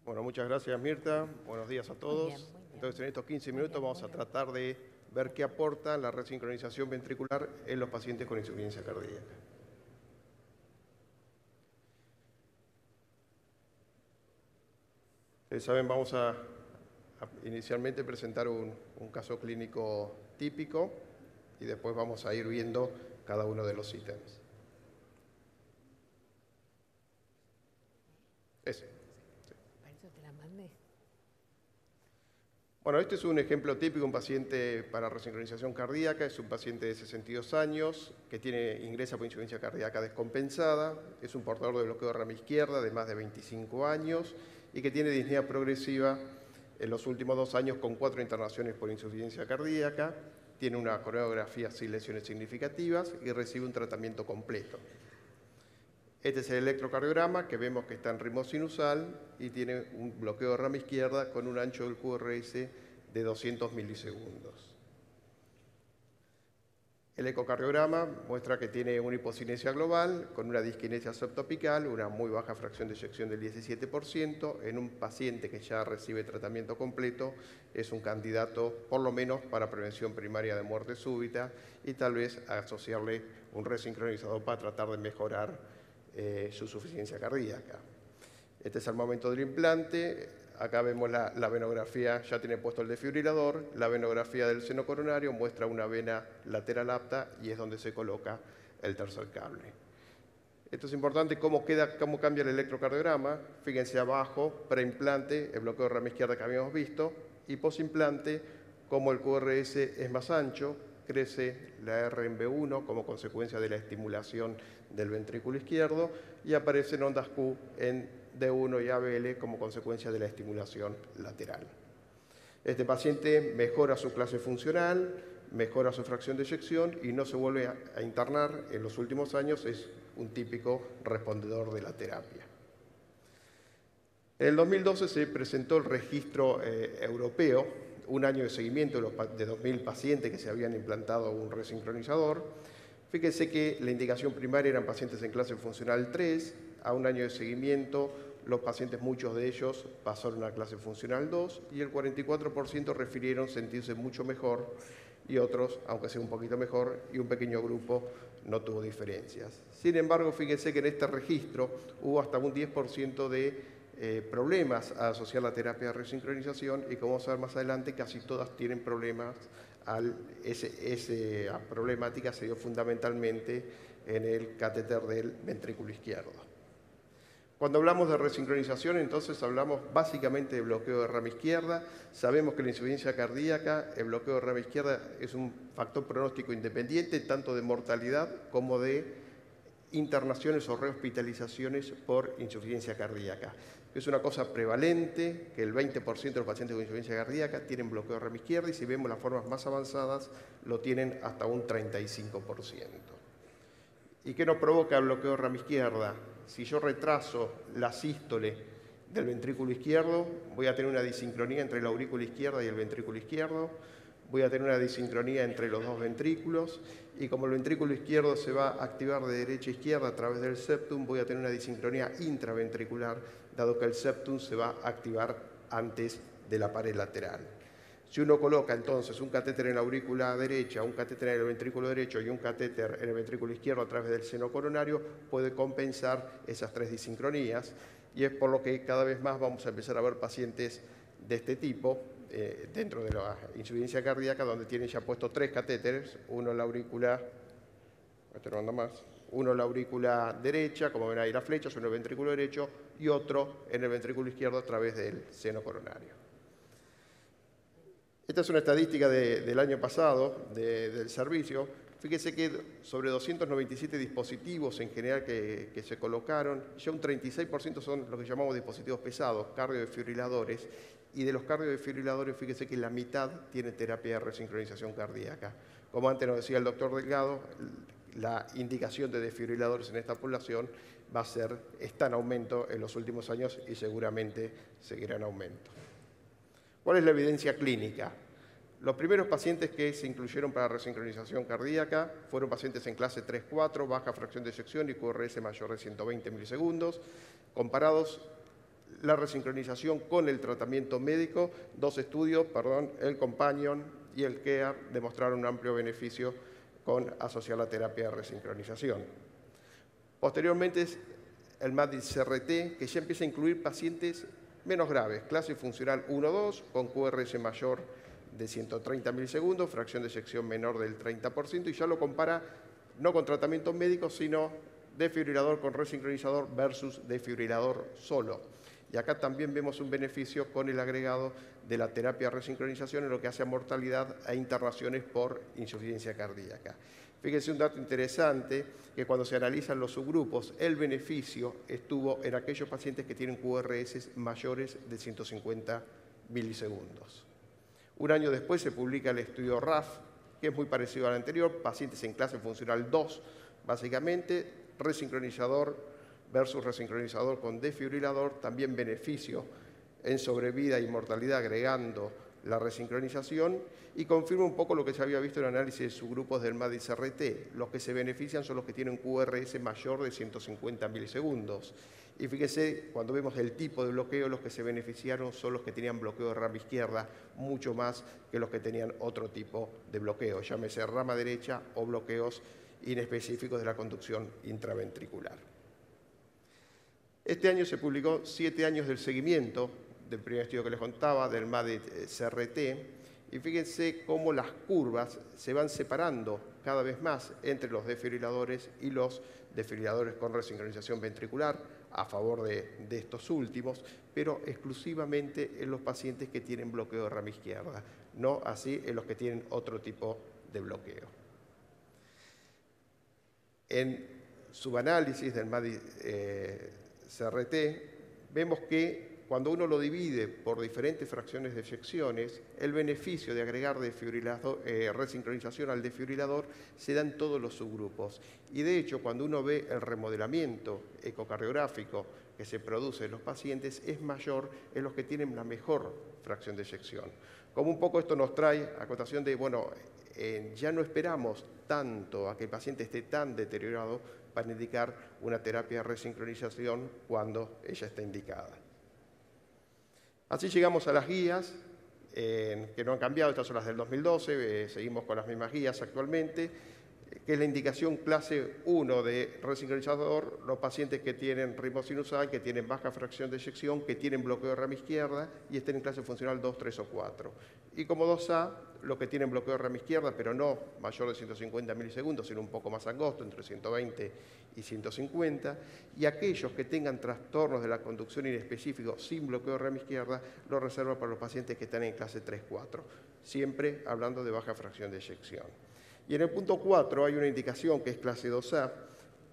Bueno, muchas gracias, Mirta. Buenos días a todos. Muy bien. Entonces, en estos 15 minutos vamos a tratar de ver qué aporta la resincronización ventricular en los pacientes con insuficiencia cardíaca. Ustedes saben, vamos a inicialmente presentar un caso clínico típico y después vamos a ir viendo cada uno de los ítems. Ese. Para eso te la mandé. Bueno, este es un ejemplo típico, un paciente para resincronización cardíaca, es un paciente de 62 años que ingresa por insuficiencia cardíaca descompensada, es un portador de bloqueo de rama izquierda de más de 25 años y que tiene disnea progresiva en los últimos 2 años con 4 internaciones por insuficiencia cardíaca, tiene una coreografía sin lesiones significativas y recibe un tratamiento completo. Este es el electrocardiograma que vemos que está en ritmo sinusal y tiene un bloqueo de rama izquierda con un ancho del QRS de 200 milisegundos. El ecocardiograma muestra que tiene una hipocinesia global con una disquinesia subtopical, una muy baja fracción de eyección del 17%. En un paciente que ya recibe tratamiento completo es un candidato por lo menos para prevención primaria de muerte súbita y tal vez asociarle un resincronizador para tratar de mejorar su suficiencia cardíaca. Este es el momento del implante. Acá vemos la venografía, ya tiene puesto el desfibrilador. La venografía del seno coronario muestra una vena lateral apta y es donde se coloca el tercer cable. Esto es importante, cómo cambia el electrocardiograma. Fíjense abajo, preimplante, el bloqueo de rama izquierda que habíamos visto, y posimplante, cómo el QRS es más ancho, crece la R en B1 como consecuencia de la estimulación del ventrículo izquierdo y aparecen ondas Q en D1 y ABL como consecuencia de la estimulación lateral. Este paciente mejora su clase funcional, mejora su fracción de eyección y no se vuelve a internar en los últimos años, es un típico respondedor de la terapia. En el 2012 se presentó el registro europeo, un año de seguimiento de 2.000 pacientes que se habían implantado un resincronizador. Fíjense que la indicación primaria eran pacientes en clase funcional 3, a un año de seguimiento los pacientes, muchos de ellos, pasaron a clase funcional 2 y el 44% refirieron sentirse mucho mejor y otros, aunque sea un poquito mejor, y un pequeño grupo no tuvo diferencias. Sin embargo, fíjense que en este registro hubo hasta un 10% de problemas a asociar la terapia de resincronización y como vamos a ver más adelante, casi todas tienen problemas. Esa problemática se dio fundamentalmente en el catéter del ventrículo izquierdo. Cuando hablamos de resincronización, entonces hablamos básicamente de bloqueo de rama izquierda. Sabemos que la insuficiencia cardíaca, el bloqueo de rama izquierda es un factor pronóstico independiente, tanto de mortalidad como de internaciones o rehospitalizaciones por insuficiencia cardíaca. Es una cosa prevalente, que el 20% de los pacientes con insuficiencia cardíaca tienen bloqueo de rama izquierda y si vemos las formas más avanzadas lo tienen hasta un 35%. ¿Y qué nos provoca el bloqueo de rama izquierda? Si yo retraso la sístole del ventrículo izquierdo, voy a tener una disincronía entre la aurícula izquierda y el ventrículo izquierdo, voy a tener una disincronía entre los dos ventrículos y como el ventrículo izquierdo se va a activar de derecha a izquierda a través del septum, voy a tener una disincronía intraventricular, dado que el septum se va a activar antes de la pared lateral. Si uno coloca entonces un catéter en la aurícula derecha, un catéter en el ventrículo derecho y un catéter en el ventrículo izquierdo a través del seno coronario, puede compensar esas 3 disincronías y es por lo que cada vez más vamos a empezar a ver pacientes de este tipo dentro de la insuficiencia cardíaca donde tienen ya puesto 3 catéteres, uno en la aurícula, uno en la aurícula derecha, como ven ahí las flechas, uno en el ventrículo derecho y otro en el ventrículo izquierdo a través del seno coronario. Esta es una estadística del año pasado del servicio. Fíjese que sobre 297 dispositivos en general que se colocaron, ya un 36% son lo que llamamos dispositivos pesados, cardiodefibriladores, y de los cardiodefibriladores, fíjese que la mitad tiene terapia de resincronización cardíaca. Como antes nos decía el doctor Delgado, la indicación de desfibriladores en esta población está en aumento en los últimos años y seguramente seguirá en aumento. ¿Cuál es la evidencia clínica? Los primeros pacientes que se incluyeron para resincronización cardíaca fueron pacientes en clase 3-4, baja fracción de eyección y QRS mayor de 120 milisegundos. Comparados, la resincronización con el tratamiento médico. Dos estudios, el Companion y el CARE, demostraron un amplio beneficio con asociar la terapia de resincronización. Posteriormente, el MADRS-CRT, que ya empieza a incluir pacientes menos graves, clase funcional 1-2, con QRS mayor de 130 milisegundos, fracción de eyección menor del 30%, y ya lo compara no con tratamiento médico, sino desfibrilador con resincronizador versus desfibrilador solo. Y acá también vemos un beneficio con el agregado de la terapia de resincronización en lo que hace a mortalidad e internaciones por insuficiencia cardíaca. Fíjense un dato interesante, que cuando se analizan los subgrupos, el beneficio estuvo en aquellos pacientes que tienen QRS mayores de 150 milisegundos. Un año después se publica el estudio RAF, que es muy parecido al anterior, pacientes en clase funcional 2, básicamente, resincronizador versus resincronizador con desfibrilador, también beneficio en sobrevida y mortalidad agregando la resincronización, y confirma un poco lo que se había visto en el análisis de subgrupos del MADRS-CRT. Los que se benefician son los que tienen QRS mayor de 150 milisegundos. Y fíjese, cuando vemos el tipo de bloqueo, los que se beneficiaron son los que tenían bloqueo de rama izquierda, mucho más que los que tenían otro tipo de bloqueo, llámese rama derecha o bloqueos inespecíficos de la conducción intraventricular. Este año se publicó 7 años del seguimiento del primer estudio que les contaba, del MADRS-CRT, y fíjense cómo las curvas se van separando cada vez más entre los desfibriladores y los desfibriladores con resincronización ventricular, a favor de estos últimos, pero exclusivamente en los pacientes que tienen bloqueo de rama izquierda, no así en los que tienen otro tipo de bloqueo. En subanálisis del MADRS-CRT vemos que cuando uno lo divide por diferentes fracciones de eyecciones, el beneficio de agregar resincronización al desfibrilador se da en todos los subgrupos. Y de hecho, cuando uno ve el remodelamiento ecocardiográfico que se produce en los pacientes, es mayor en los que tienen la mejor fracción de eyección. Como un poco esto nos trae a cotación de, bueno, ya no esperamos tanto a que el paciente esté tan deteriorado para indicar una terapia de resincronización cuando ella está indicada. Así llegamos a las guías, que no han cambiado, estas son las del 2012, seguimos con las mismas guías actualmente, que es la indicación clase 1 de resincronizador, los pacientes que tienen ritmo sinusal, que tienen baja fracción de eyección, que tienen bloqueo de rama izquierda y estén en clase funcional 2, 3 o 4. Y como 2A, los que tienen bloqueo de rama izquierda, pero no mayor de 150 milisegundos, sino un poco más angosto, entre 120 y 150, y aquellos que tengan trastornos de la conducción inespecíficos sin bloqueo de rama izquierda, lo reserva para los pacientes que están en clase 3, 4, siempre hablando de baja fracción de eyección. Y en el punto 4 hay una indicación que es clase 2A,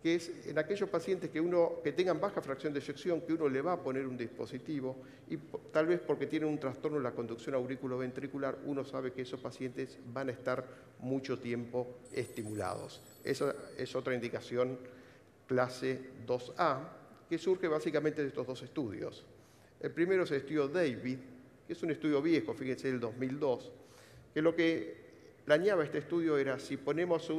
que es en aquellos pacientes que tengan baja fracción de eyección, que uno le va a poner un dispositivo y tal vez porque tienen un trastorno en la conducción auriculoventricular, uno sabe que esos pacientes van a estar mucho tiempo estimulados. Esa es otra indicación clase 2A, que surge básicamente de estos dos estudios. El primero es el estudio David, que es un estudio viejo, fíjense, del 2002, que lo que planeaba este estudio era si ponemos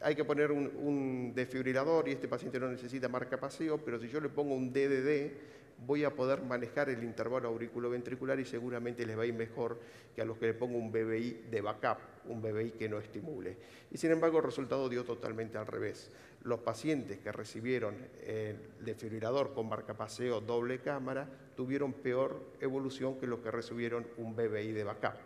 hay que poner un desfibrilador y este paciente no necesita marcapaseo, pero si yo le pongo un DDD, voy a poder manejar el intervalo auriculoventricular y seguramente les va a ir mejor que a los que le pongo un BBI de backup, un BBI que no estimule. Y sin embargo, el resultado dio totalmente al revés. Los pacientes que recibieron el desfibrilador con marcapaseo doble cámara tuvieron peor evolución que los que recibieron un BBI de backup.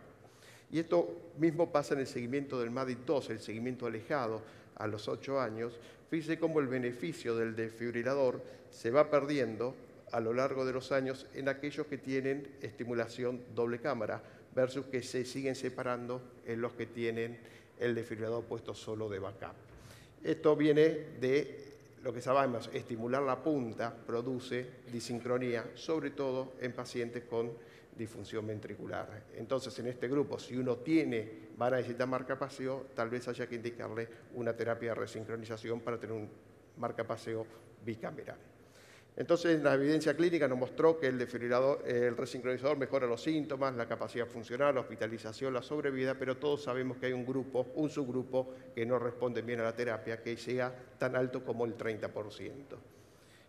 Y esto mismo pasa en el seguimiento del MADRS-2, el seguimiento alejado a los 8 años. Fíjense cómo el beneficio del desfibrilador se va perdiendo a lo largo de los años en aquellos que tienen estimulación doble cámara versus que se siguen separando en los que tienen el desfibrilador puesto solo de backup. Esto viene de lo que sabemos, estimular la punta produce disincronía, sobre todo en pacientes con disfunción ventricular. Entonces, en este grupo, si uno va a necesitar marcapaseo, tal vez haya que indicarle una terapia de resincronización para tener un marcapaseo bicameral. Entonces, la evidencia clínica nos mostró que el resincronizador mejora los síntomas, la capacidad funcional, la hospitalización, la sobrevida, pero todos sabemos que hay un subgrupo que no responde bien a la terapia, que llega tan alto como el 30%.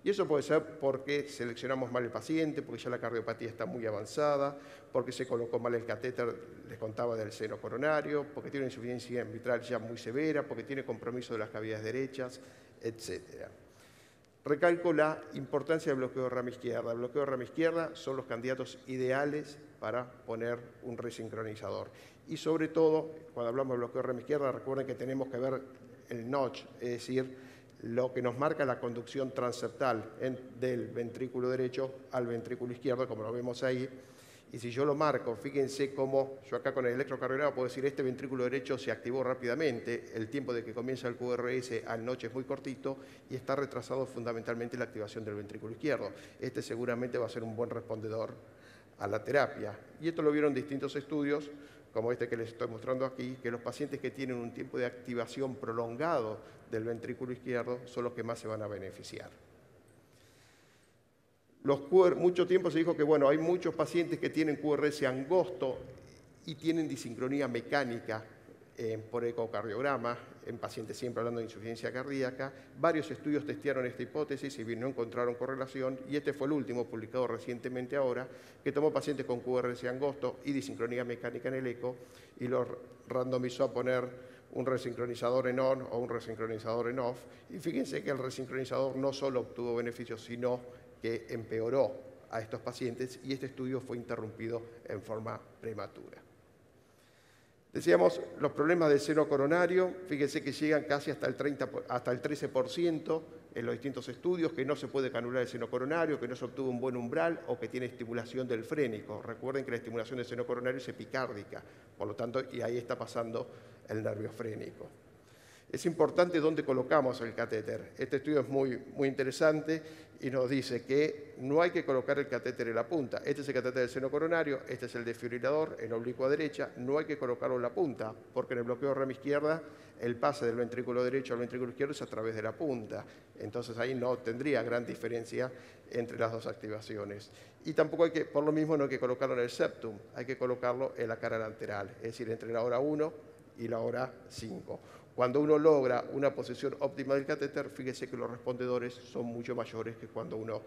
Y eso puede ser porque seleccionamos mal el paciente, porque ya la cardiopatía está muy avanzada, porque se colocó mal el catéter, les contaba, del seno coronario, porque tiene una insuficiencia mitral ya muy severa, porque tiene compromiso de las cavidades derechas, etc. Recalco la importancia del bloqueo de rama izquierda. El bloqueo de rama izquierda son los candidatos ideales para poner un resincronizador. Y sobre todo, cuando hablamos de bloqueo de rama izquierda, recuerden que tenemos que ver el notch, es decir, lo que nos marca la conducción transeptal del ventrículo derecho al ventrículo izquierdo, como lo vemos ahí. Y si yo lo marco, fíjense cómo yo acá con el electrocardiograma puedo decir este ventrículo derecho se activó rápidamente, el tiempo de que comienza el QRS al notch es muy cortito y está retrasado fundamentalmente la activación del ventrículo izquierdo. Este seguramente va a ser un buen respondedor a la terapia. Y esto lo vieron distintos estudios, como este que les estoy mostrando aquí, que los pacientes que tienen un tiempo de activación prolongado del ventrículo izquierdo son los que más se van a beneficiar. Mucho tiempo se dijo que bueno, hay muchos pacientes que tienen QRS angosto y tienen disincronía mecánica por ecocardiograma, en pacientes siempre hablando de insuficiencia cardíaca. Varios estudios testearon esta hipótesis y no encontraron correlación, y este fue el último, publicado recientemente ahora, que tomó pacientes con QRS angosto y disincronía mecánica en el eco y los randomizó a poner un resincronizador en on o un resincronizador en off, y fíjense que el resincronizador no solo obtuvo beneficios, sino que empeoró a estos pacientes, y este estudio fue interrumpido en forma prematura. Decíamos, los problemas del seno coronario, fíjense que llegan casi hasta el 13% en los distintos estudios, que no se puede canular el seno coronario, que no se obtuvo un buen umbral o que tiene estimulación del frénico. Recuerden que la estimulación del seno coronario es epicárdica, por lo tanto, y ahí está pasando el nervio frénico. Es importante dónde colocamos el catéter. Este estudio es muy interesante y nos dice que no hay que colocar el catéter en la punta. Este es el catéter del seno coronario, este es el desfibrilador en oblicua derecha. No hay que colocarlo en la punta, porque en el bloqueo de rama izquierda el pase del ventrículo derecho al ventrículo izquierdo es a través de la punta. Entonces ahí no tendría gran diferencia entre las dos activaciones. Y tampoco hay que, por lo mismo, no hay que colocarlo en el septum, hay que colocarlo en la cara lateral, es decir, entre la hora 1 y la hora 5. Cuando uno logra una posición óptima del catéter, fíjese que los respondedores son mucho mayores que cuando uno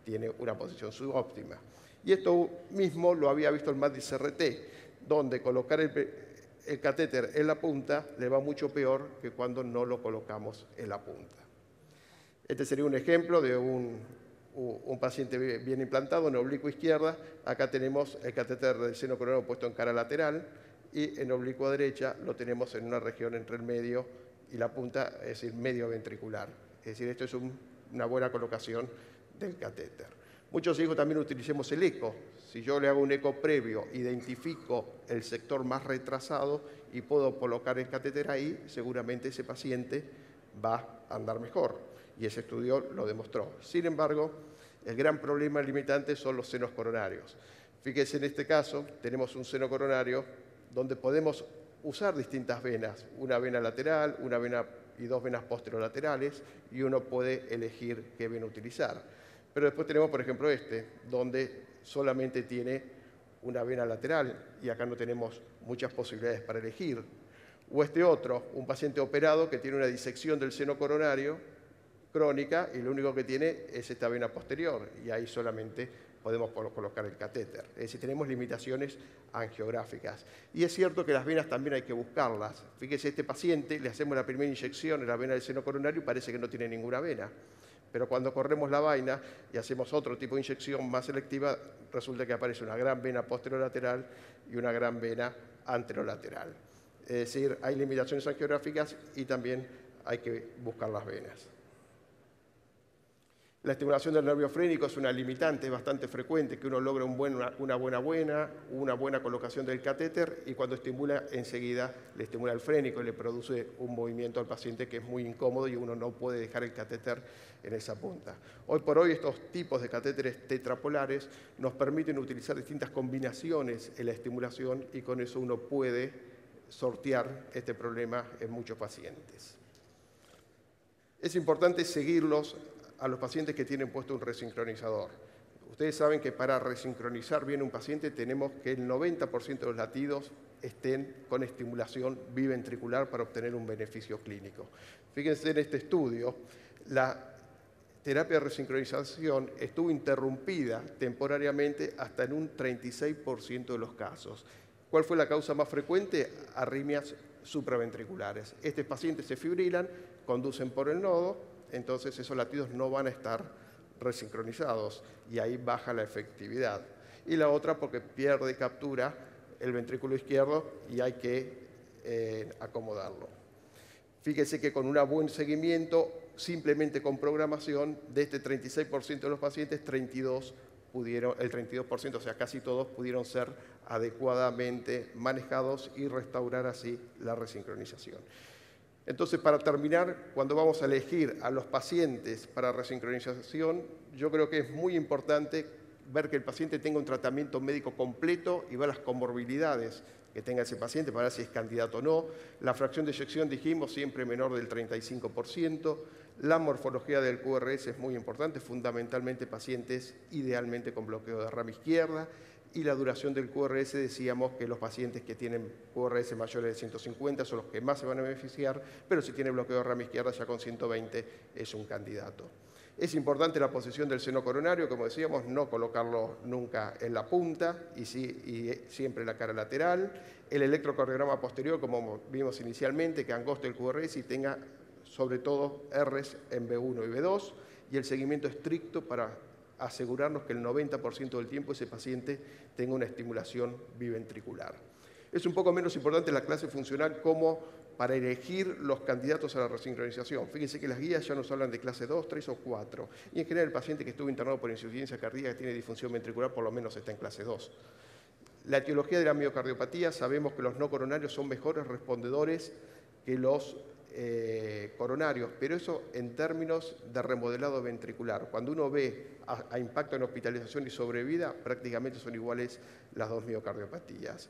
tiene una posición subóptima. Y esto mismo lo había visto el MADRS RT, donde colocar el catéter en la punta le va mucho peor que cuando no lo colocamos en la punta. Este sería un ejemplo de un paciente bien implantado en oblicua izquierda. Acá tenemos el catéter del seno coronario puesto en cara lateral, y en oblicua derecha lo tenemos en una región entre el medio y la punta, es decir, medio ventricular. Es decir, esto es una buena colocación del catéter. Muchos dijo también utilicemos el eco. Si yo le hago un eco previo, identifico el sector más retrasado y puedo colocar el catéter ahí, seguramente ese paciente va a andar mejor. Y ese estudio lo demostró. Sin embargo, el gran problema limitante son los senos coronarios. Fíjense, en este caso tenemos un seno coronario donde podemos usar distintas venas, una vena lateral, una vena y dos venas posterolaterales, y uno puede elegir qué vena utilizar. Pero después tenemos, por ejemplo, donde solamente tiene una vena lateral, y acá no tenemos muchas posibilidades para elegir. O este otro, un paciente operado que tiene una disección del seno coronario crónica, y lo único que tiene es esta vena posterior, y ahí solamente podemos colocar el catéter. Es decir, tenemos limitaciones angiográficas. Y es cierto que las venas también hay que buscarlas. Fíjese, este paciente le hacemos la primera inyección en la vena del seno coronario y parece que no tiene ninguna vena. Pero cuando corremos la vaina y hacemos otro tipo de inyección más selectiva, resulta que aparece una gran vena posterolateral y una gran vena anterolateral. Es decir, hay limitaciones angiográficas y también hay que buscar las venas. La estimulación del nervio frénico es una limitante bastante frecuente, que uno logra una buena colocación del catéter, y cuando estimula, enseguida le estimula el frénico y le produce un movimiento al paciente que es muy incómodo y uno no puede dejar el catéter en esa punta. Hoy por hoy estos tipos de catéteres tetrapolares nos permiten utilizar distintas combinaciones en la estimulación, y con eso uno puede sortear este problema en muchos pacientes. Es importante seguirlos a los pacientes que tienen puesto un resincronizador. Ustedes saben que para resincronizar bien un paciente tenemos que el 90% de los latidos estén con estimulación biventricular para obtener un beneficio clínico. Fíjense en este estudio, terapia de resincronización estuvo interrumpida temporariamente hasta en un 36% de los casos. ¿Cuál fue la causa más frecuente? Arritmias supraventriculares. Estos pacientes se fibrilan, conducen por el nodo, entonces esos latidos no van a estar resincronizados y ahí baja la efectividad. Y la otra porque pierde captura el ventrículo izquierdo y hay que acomodarlo. Fíjense que con un buen seguimiento, simplemente con programación, de este 36% de los pacientes, el 32%, o sea, casi todos, pudieron ser adecuadamente manejados y restaurar así la resincronización. Entonces, para terminar, cuando vamos a elegir a los pacientes para resincronización, yo creo que es muy importante ver que el paciente tenga un tratamiento médico completo y ver las comorbilidades que tenga ese paciente para ver si es candidato o no. La fracción de eyección, dijimos, siempre menor del 35%. La morfología del QRS es muy importante, fundamentalmente pacientes idealmente con bloqueo de rama izquierda. Y la duración del QRS, decíamos que los pacientes que tienen QRS mayores de 150 son los que más se van a beneficiar, pero si tiene bloqueo de rama izquierda ya con 120 es un candidato. Es importante la posición del seno coronario, como decíamos, no colocarlo nunca en la punta y siempre en la cara lateral. El electrocardiograma posterior, como vimos inicialmente, que angoste el QRS y tenga sobre todo Rs en B1 y B2, y el seguimiento estricto para asegurarnos que el 90% del tiempo ese paciente tenga una estimulación biventricular. Es un poco menos importante la clase funcional como para elegir los candidatos a la resincronización. Fíjense que las guías ya nos hablan de clase 2, 3 o 4. Y en general el paciente que estuvo internado por insuficiencia cardíaca que tiene disfunción ventricular por lo menos está en clase 2. La etiología de la miocardiopatía, sabemos que los no coronarios son mejores respondedores que los coronarios, pero eso en términos de remodelado ventricular. Cuando uno ve a impacto en hospitalización y sobrevida, prácticamente son iguales las dos miocardiopatías.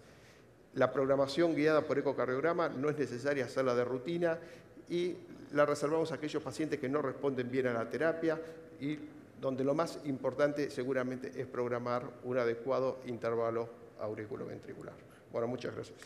La programación guiada por ecocardiograma no es necesaria hacerla de rutina y la reservamos a aquellos pacientes que no responden bien a la terapia y donde lo más importante seguramente es programar un adecuado intervalo auriculoventricular. Bueno, muchas gracias.